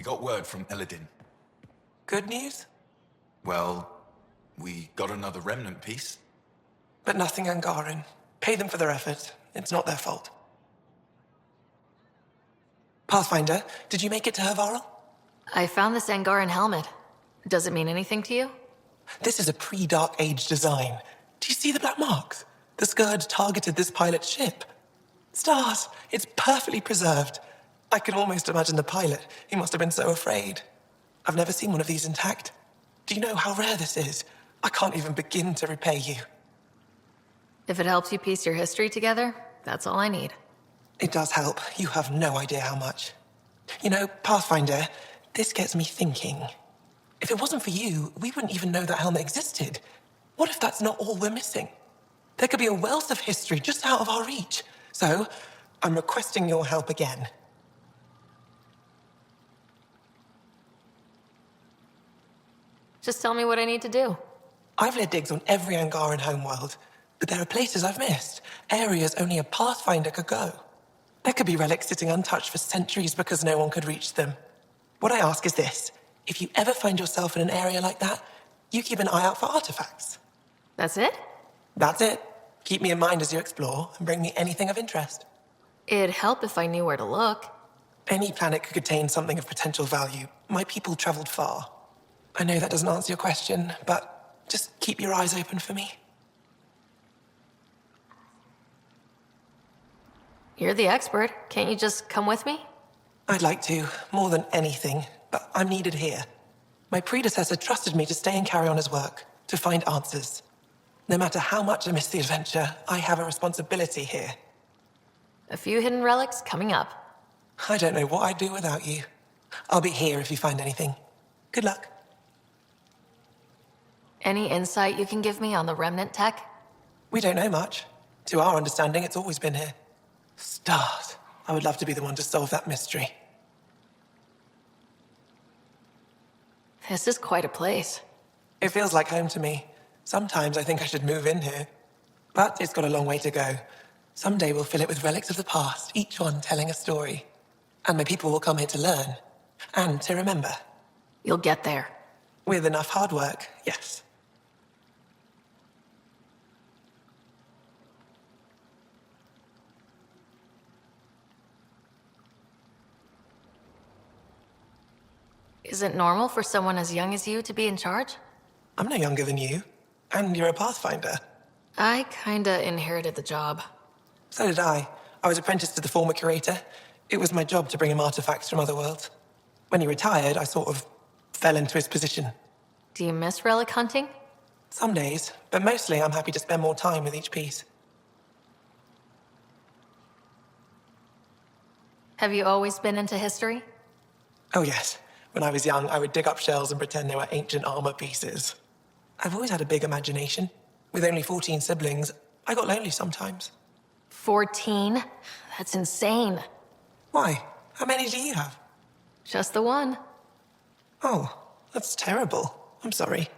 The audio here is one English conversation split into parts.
We got word from Eladin. Good news? Well, we got another remnant piece. But nothing Angaran. Pay them for their effort. It's not their fault. Pathfinder, did you make it to Hervarl? I found this Angaran helmet. Does it mean anything to you? This is a pre-Dark Age design. Do you see the black marks? The Scourge targeted this pilot's ship. Stars, it's perfectly preserved. I can almost imagine the pilot. He must have been so afraid. I've never seen one of these intact. Do you know how rare this is? I can't even begin to repay you. If it helps you piece your history together, that's all I need. It does help. You have no idea how much. You know, Pathfinder, this gets me thinking. If it wasn't for you, we wouldn't even know that helmet existed. What if that's not all we're missing? There could be a wealth of history just out of our reach. So, I'm requesting your help again. Just tell me what I need to do. I've led digs on every Angaran homeworld, but there are places I've missed, areas only a Pathfinder could go. There could be relics sitting untouched for centuries because no one could reach them. What I ask is this: if you ever find yourself in an area like that, you keep an eye out for artifacts. That's it? That's it. Keep me in mind as you explore and bring me anything of interest. It'd help if I knew where to look. Any planet could contain something of potential value. My people traveled far. I know that doesn't answer your question, but just keep your eyes open for me. You're the expert. Can't you just come with me? I'd like to, more than anything, but I'm needed here. My predecessor trusted me to stay and carry on his work, to find answers. No matter how much I miss the adventure, I have a responsibility here. A few hidden relics coming up. I don't know what I'd do without you. I'll be here if you find anything. Good luck. Any insight you can give me on the remnant tech? We don't know much. To our understanding, it's always been here. Stars. I would love to be the one to solve that mystery. This is quite a place. It feels like home to me. Sometimes I think I should move in here. But it's got a long way to go. Someday we'll fill it with relics of the past, each one telling a story. And my people will come here to learn. And to remember. You'll get there. With enough hard work, yes. Is it normal for someone as young as you to be in charge? I'm no younger than you. And you're a Pathfinder. I kinda inherited the job. So did I. I was apprenticed to the former curator. It was my job to bring him artifacts from other worlds. When he retired, I sort of fell into his position. Do you miss relic hunting? Some days, but mostly I'm happy to spend more time with each piece. Have you always been into history? Oh yes. When I was young, I would dig up shells and pretend they were ancient armor pieces. I've always had a big imagination. With only 14 siblings, I got lonely sometimes. 14? That's insane. Why? How many do you have? Just the one. Oh, that's terrible. I'm sorry.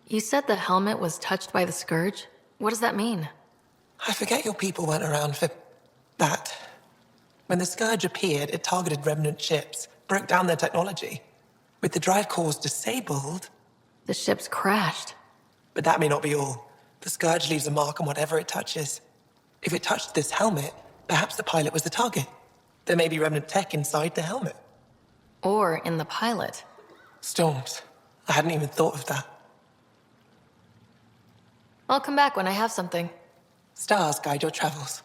You said the helmet was touched by the Scourge? What does that mean? I forget your people weren't around for that. When the Scourge appeared, it targeted remnant ships, broke down their technology. With the drive cores disabled... The ships crashed. But that may not be all. The Scourge leaves a mark on whatever it touches. If it touched this helmet, perhaps the pilot was the target. There may be remnant tech inside the helmet. Or in the pilot. Storms. I hadn't even thought of that. I'll come back when I have something. Stars guide your travels.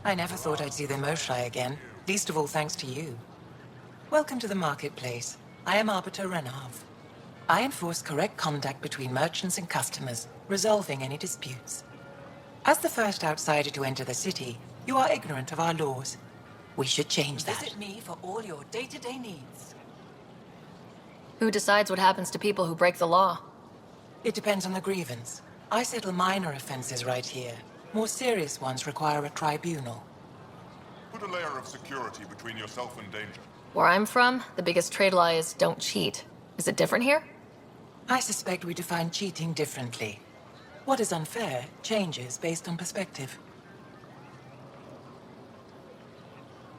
I never thought I'd see the Moshai again, least of all thanks to you. Welcome to the marketplace. I am Arbiter Renav. I enforce correct conduct between merchants and customers, resolving any disputes. As the first outsider to enter the city, you are ignorant of our laws. We should change that. Visit me for all your day-to-day needs. Who decides what happens to people who break the law? It depends on the grievance. I settle minor offenses right here. More serious ones require a tribunal. Put a layer of security between yourself and danger. Where I'm from, the biggest trade law is don't cheat. Is it different here? I suspect we define cheating differently. What is unfair changes based on perspective.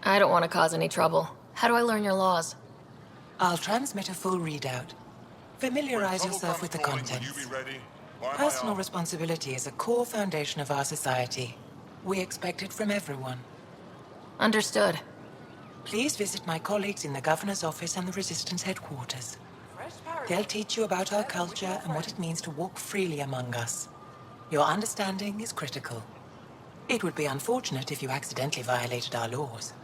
I don't want to cause any trouble. How do I learn your laws? I'll transmit a full readout. Familiarize When trouble yourself with the comes calling, contents. will you be ready? Why am I Personal armed? responsibility is a core foundation of our society. We expect it from everyone. Understood. Please visit my colleagues in the Governor's office and the Resistance headquarters. They'll teach you about our culture and what it means to walk freely among us. Your understanding is critical. It would be unfortunate if you accidentally violated our laws.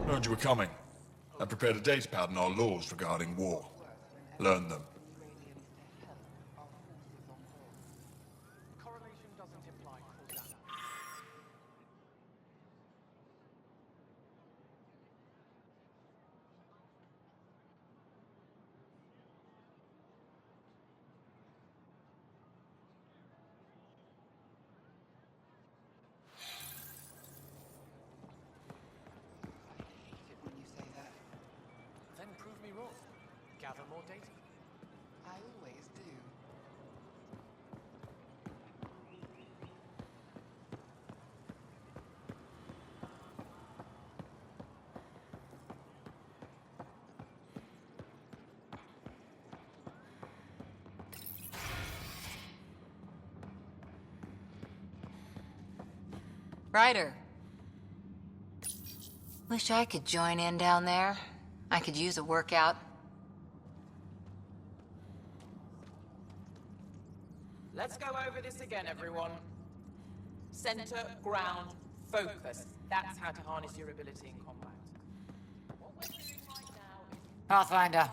Heard you were coming. I prepared a data pad on our laws regarding war. Learn them. When you say that, Then prove me wrong. Gather more data. I always do. Ryder. Wish I could join in down there. I could use a workout. Let's go over this again, everyone. Center, ground, focus. That's how to harness your ability in combat. What we're doing right now is Pathfinder,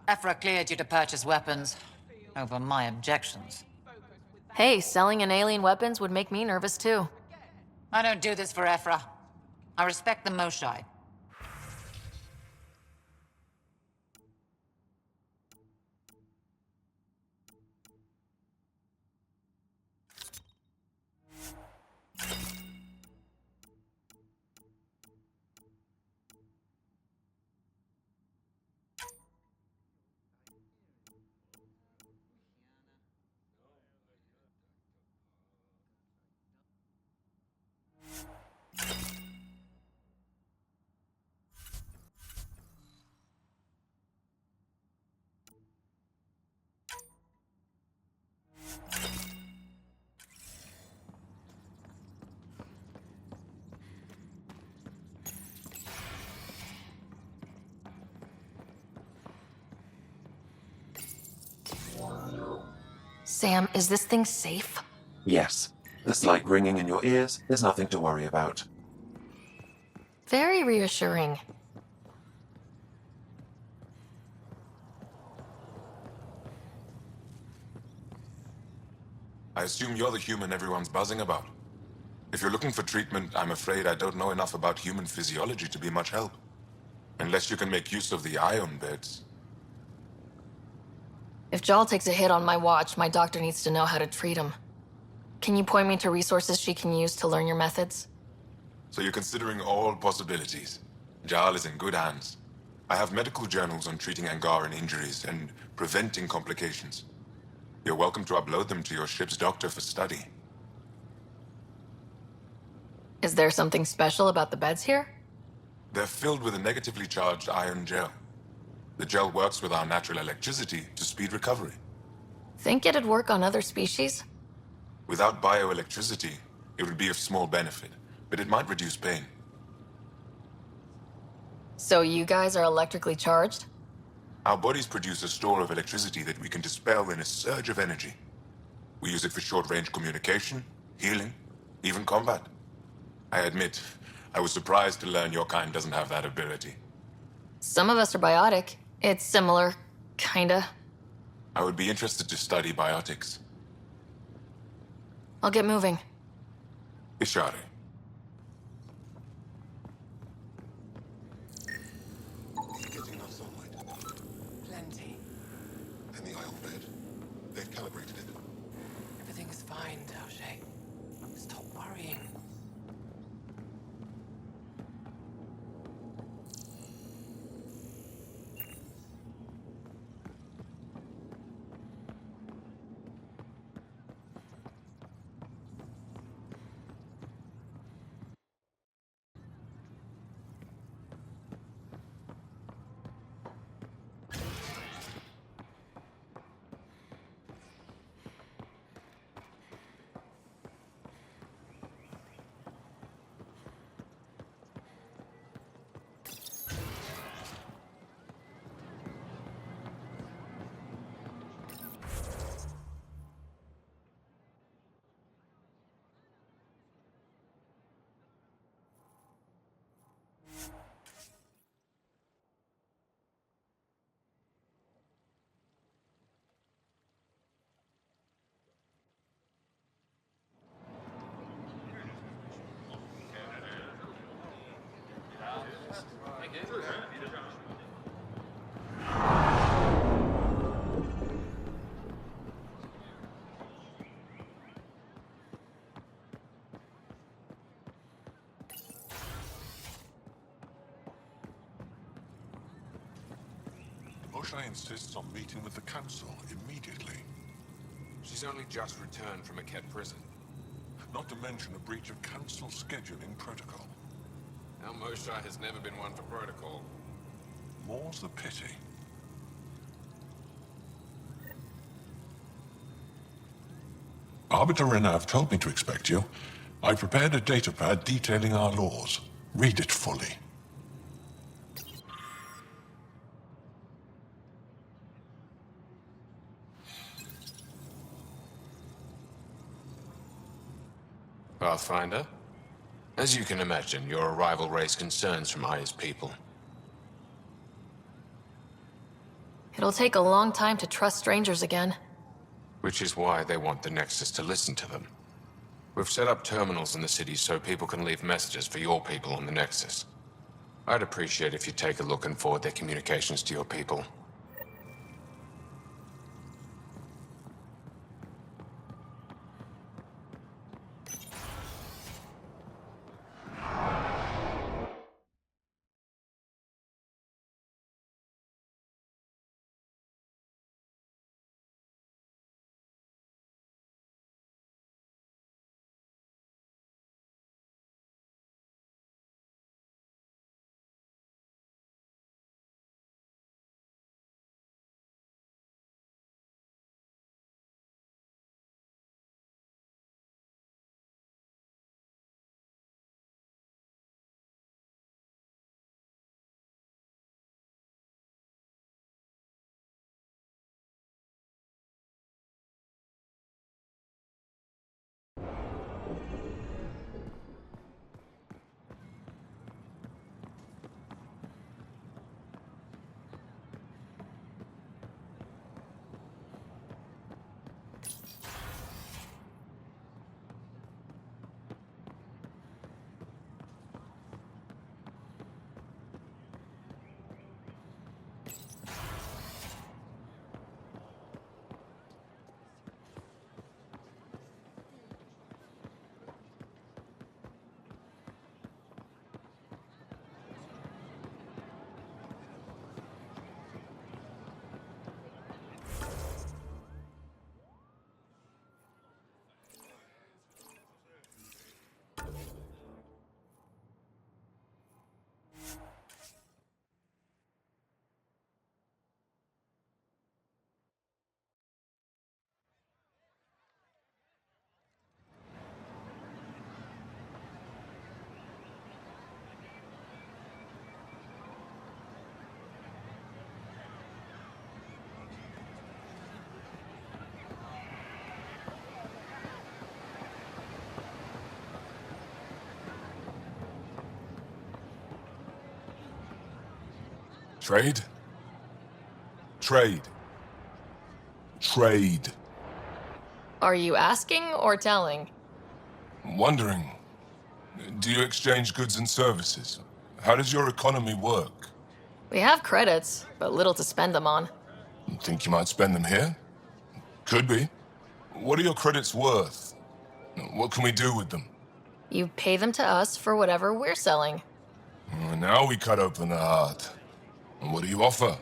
Ephra cleared you to purchase weapons. Over my objections. Hey, selling an alien weapons would make me nervous too. I don't do this for Ephra. I respect the Moshai. Sam, is this thing safe? Yes. The slight ringing in your ears is nothing to worry about. Very reassuring. I assume you're the human everyone's buzzing about. If you're looking for treatment, I'm afraid I don't know enough about human physiology to be much help. Unless you can make use of the ion beds. If Jal takes a hit on my watch, my doctor needs to know how to treat him. Can you point me to resources she can use to learn your methods? So you're considering all possibilities. Jarl is in good hands. I have medical journals on treating Angaran injuries and preventing complications. You're welcome to upload them to your ship's doctor for study. Is there something special about the beds here? They're filled with a negatively charged iron gel. The gel works with our natural electricity to speed recovery. Think it'd work on other species? Without bioelectricity, it would be of small benefit, but it might reduce pain. So you guys are electrically charged? Our bodies produce a store of electricity that we can dispel in a surge of energy. We use it for short-range communication, healing, even combat. I admit, I was surprised to learn your kind doesn't have that ability. Some of us are biotic. It's similar, kinda. I would be interested to study biotics. I'll get moving. Ishari. Getting enough sunlight. Plenty. And the aisle bed. They've calibrated it. Everything's fine, Taoshi. Stop worrying. Moshe insists on meeting with the council immediately. She's only just returned from a Ket prison. Not to mention a breach of council scheduling protocol. Our Moshe has never been one for protocol. More's the pity. Arbiter Renav told me to expect you. I prepared a datapad detailing our laws. Read it fully. Pathfinder? As you can imagine, your arrival raised concerns from Aya's people. It'll take a long time to trust strangers again. Which is why they want the Nexus to listen to them. We've set up terminals in the city so people can leave messages for your people on the Nexus. I'd appreciate if you take a look and forward their communications to your people. Trade? Trade. Trade. Are you asking or telling? Wondering, do you exchange goods and services? How does your economy work? We have credits, but little to spend them on. You think you might spend them here? Could be. What are your credits worth? What can we do with them? You pay them to us for whatever we're selling. Now we cut open the heart. And what do you offer?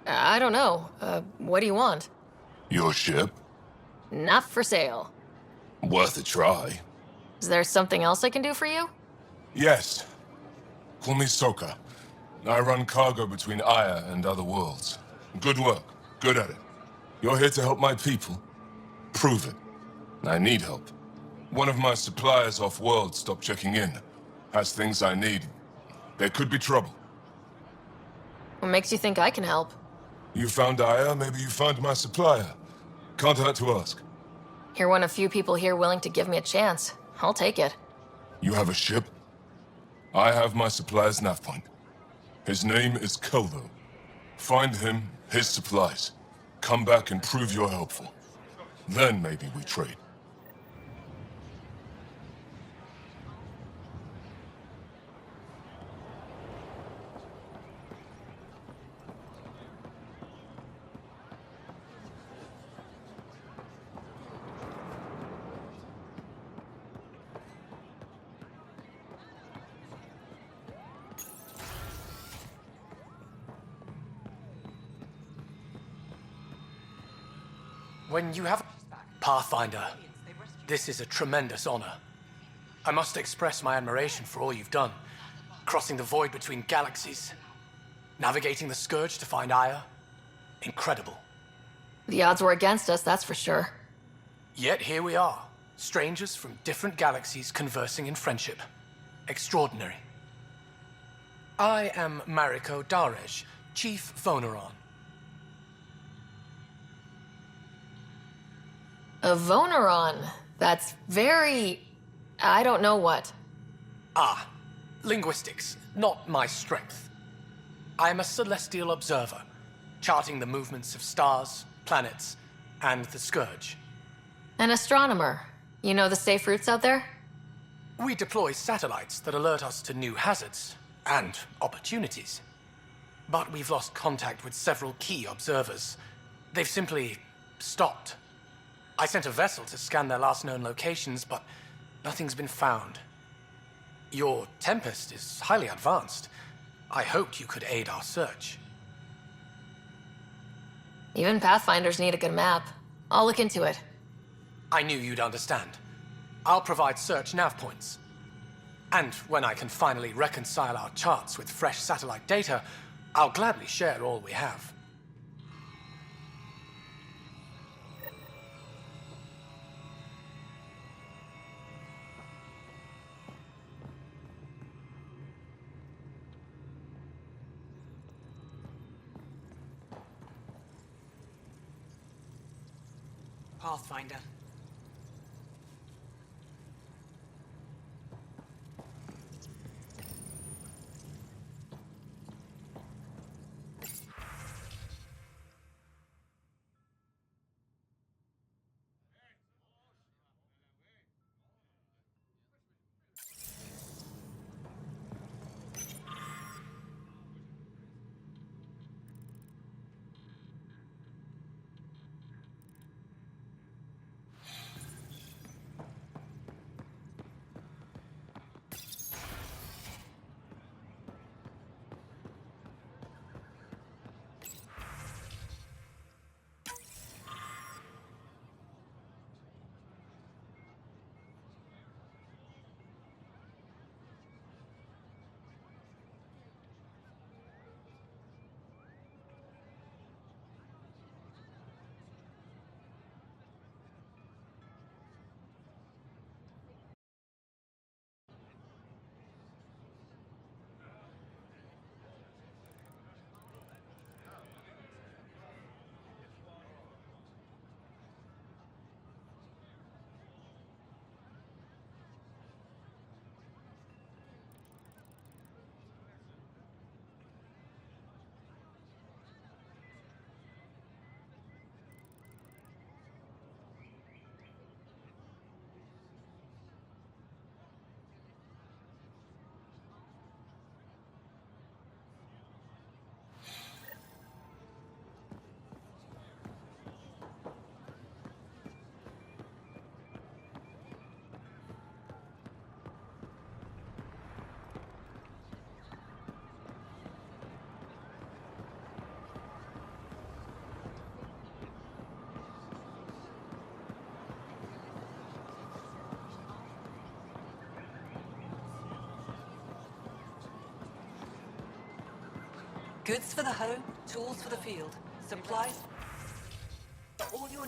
I don't know. What do you want? Your ship? Not for sale. Worth a try. Is there something else I can do for you? Yes. Call me Soka. I run cargo between Aya and other worlds. Good work. Good at it. You're here to help my people? Prove it. I need help. One of my suppliers off-world stopped checking in. Has things I need. There could be trouble. What makes you think I can help? You found Aya, maybe you found my supplier. Can't hurt to ask. You're one of few people here willing to give me a chance. I'll take it. You have a ship? I have my supplier's nav point. His name is Keldo. Find him, his supplies. Come back and prove you're helpful. Then maybe we trade. When you have... Pathfinder, this is a tremendous honor. I must express my admiration for all you've done. Crossing the void between galaxies, navigating the Scourge to find Aya. Incredible. The odds were against us, that's for sure. Yet here we are, strangers from different galaxies conversing in friendship. Extraordinary. I am Mariko Darej, Chief Voneron. A Voneron. That's very... I don't know what. Ah, linguistics, not my strength. I am a celestial observer, charting the movements of stars, planets, and the Scourge. An astronomer. You know the safe routes out there? We deploy satellites that alert us to new hazards and opportunities. But we've lost contact with several key observers. They've simply stopped. I sent a vessel to scan their last known locations, but nothing's been found. Your Tempest is highly advanced. I hoped you could aid our search. Even Pathfinders need a good map. I'll look into it. I knew you'd understand. I'll provide search nav points. And when I can finally reconcile our charts with fresh satellite data, I'll gladly share all we have. Pathfinder. Goods for the home, tools for the field, supplies. All your.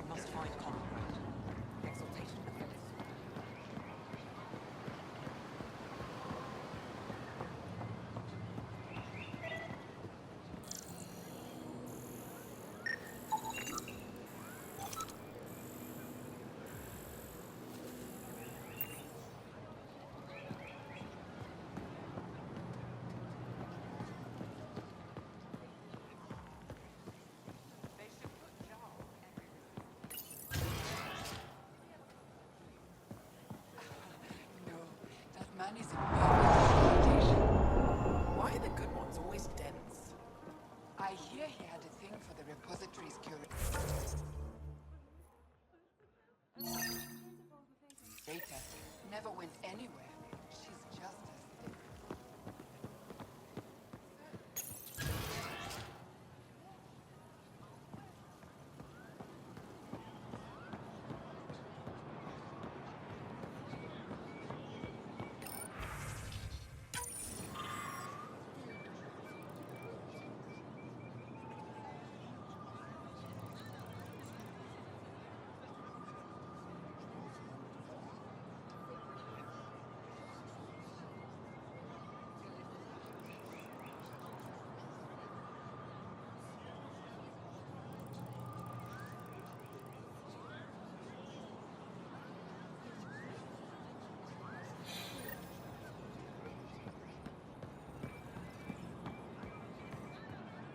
Must find common ground. Exaltation affects. No, that man is in perfect accommodation. Why are the good ones always dense? I hear he had a thing for the repository's curator. Never went anywhere. She's just as thick.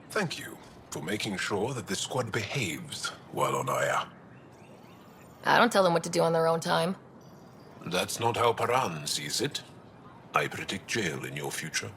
Thank you for making sure that the squad behaves while on Aya. I don't tell them what to do on their own time. That's not how Paran sees it. I predict jail in your future.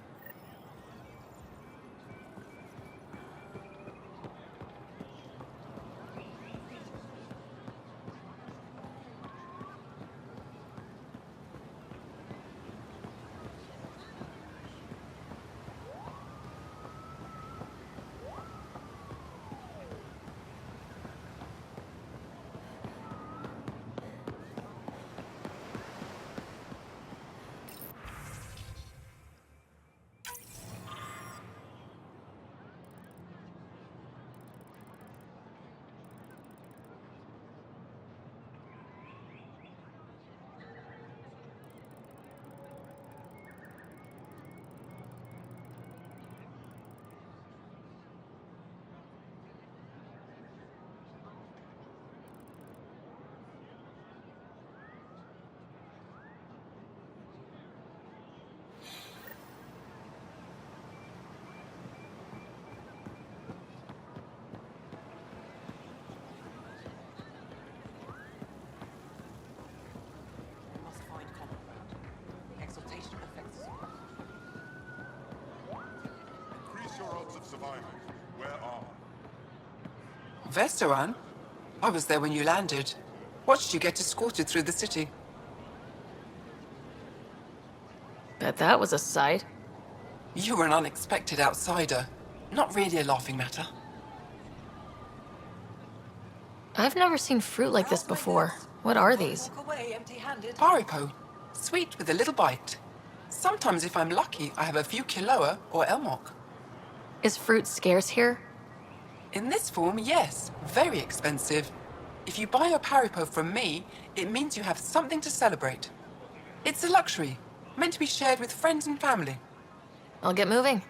Must find common ground. Exaltation affects us all. Increase your odds of surviving. Where are? Vesteran? I was there when you landed. Watched you get escorted through the city. Bet that was a sight. You were an unexpected outsider. Not really a laughing matter. I've never seen fruit like this before. What are these? Walk away empty-handed. Paripo. Sweet with a little bite. Sometimes if I'm lucky, I have a few Kiloa or Elmok. Is fruit scarce here? In this form, yes. Very expensive. If you buy a Paripo from me, it means you have something to celebrate. It's a luxury, meant to be shared with friends and family. I'll get moving.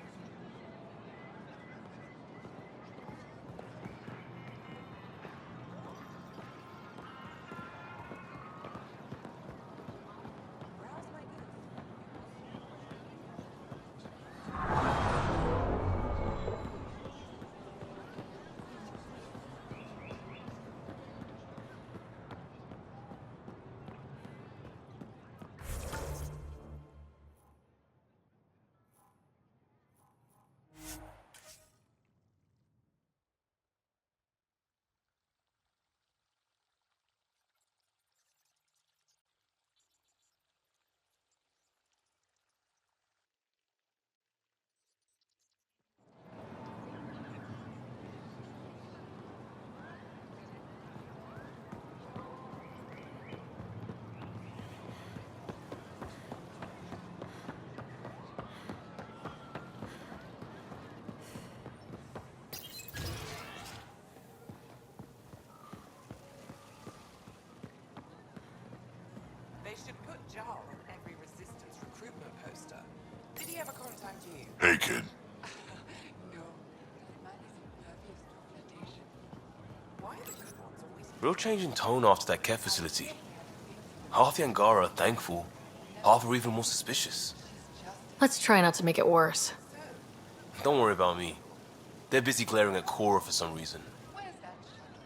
kid. No, that man is impervious to flirtation. Why are the good ones always Real change in tone after that care facility. Half the Angara are thankful, half are even more suspicious. Let's try not to make it worse. Don't worry about me. They're busy glaring at Cora for some reason. where's that shuttle?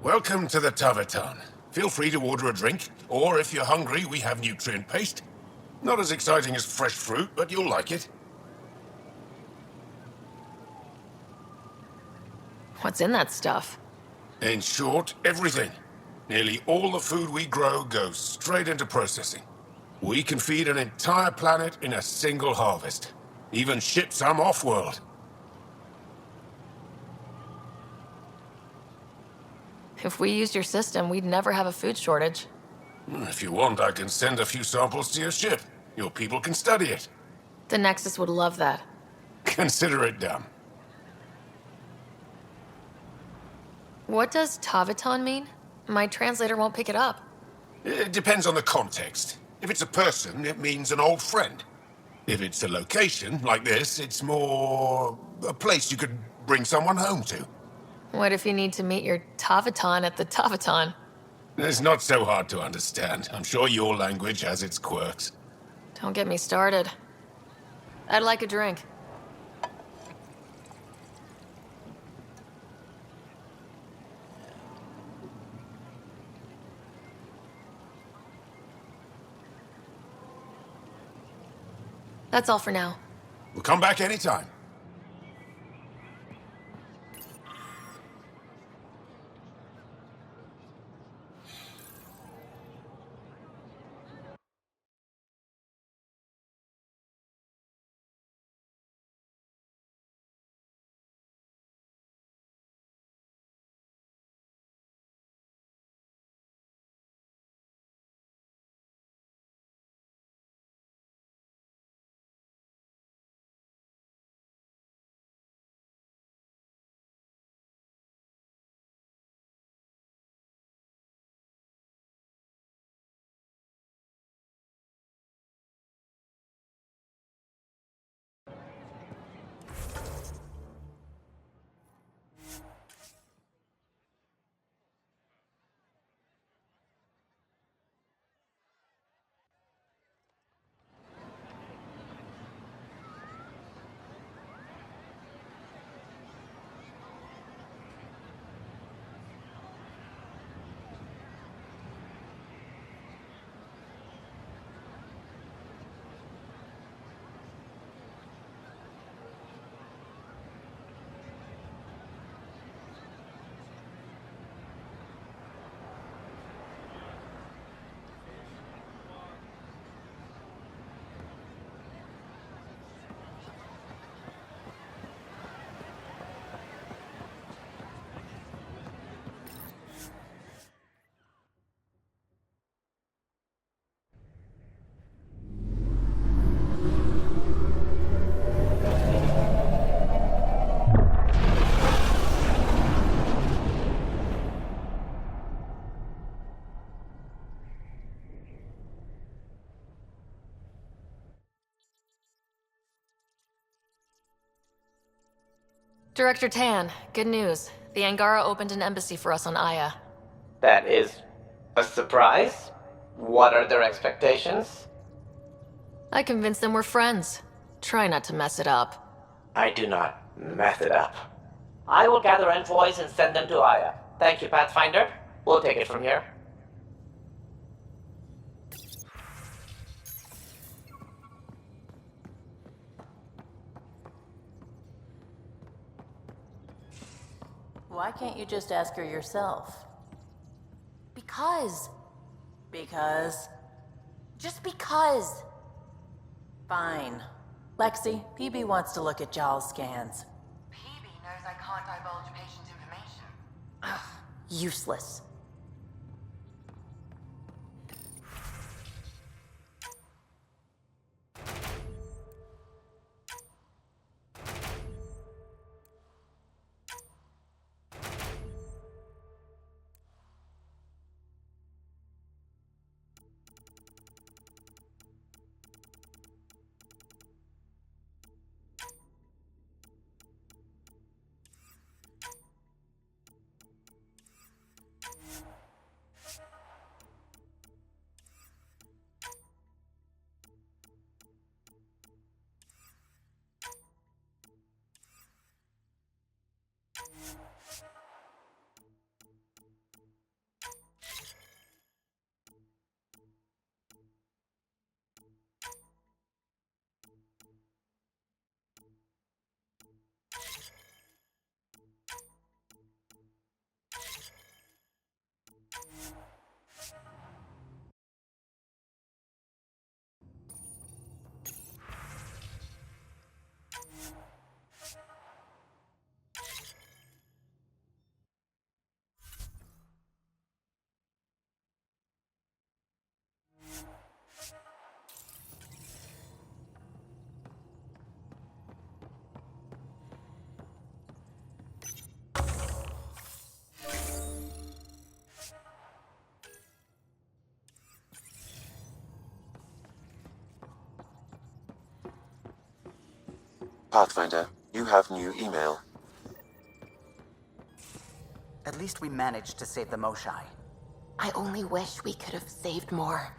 Welcome to the Taverton. Feel free to order a drink, or if you're hungry, we have nutrient paste. Not as exciting as fresh fruit, but you'll like it. What's in that stuff? In short, everything. Nearly all the food we grow goes straight into processing. We can feed an entire planet in a single harvest. Even ship some off-world. If we used your system, we'd never have a food shortage. If you want, I can send a few samples to your ship. Your people can study it. The Nexus would love that. Consider it done. What does Taviton mean? My translator won't pick it up. It depends on the context. If it's a person, it means an old friend. If it's a location, like this, it's more a place you could bring someone home to. What if you need to meet your Taviton at the Taviton? It's not so hard to understand. I'm sure your language has its quirks. Don't get me started. I'd like a drink. That's all for now. We'll come back anytime. Director Tan, good news. The Angara opened an embassy for us on Aya. That is a surprise? What are their expectations? I convinced them we're friends. Try not to mess it up. I do not mess it up. I will gather envoys and send them to Aya. Thank you, Pathfinder. We'll take it from here. Why can't you just ask her yourself? Because. Because? Just because. Fine. Lexi, PB wants to look at Jaal's scans. PB knows I can't divulge patient information. Ugh, useless. Pathfinder, you have new email. At least we managed to save the Moshai. I only wish we could have saved more.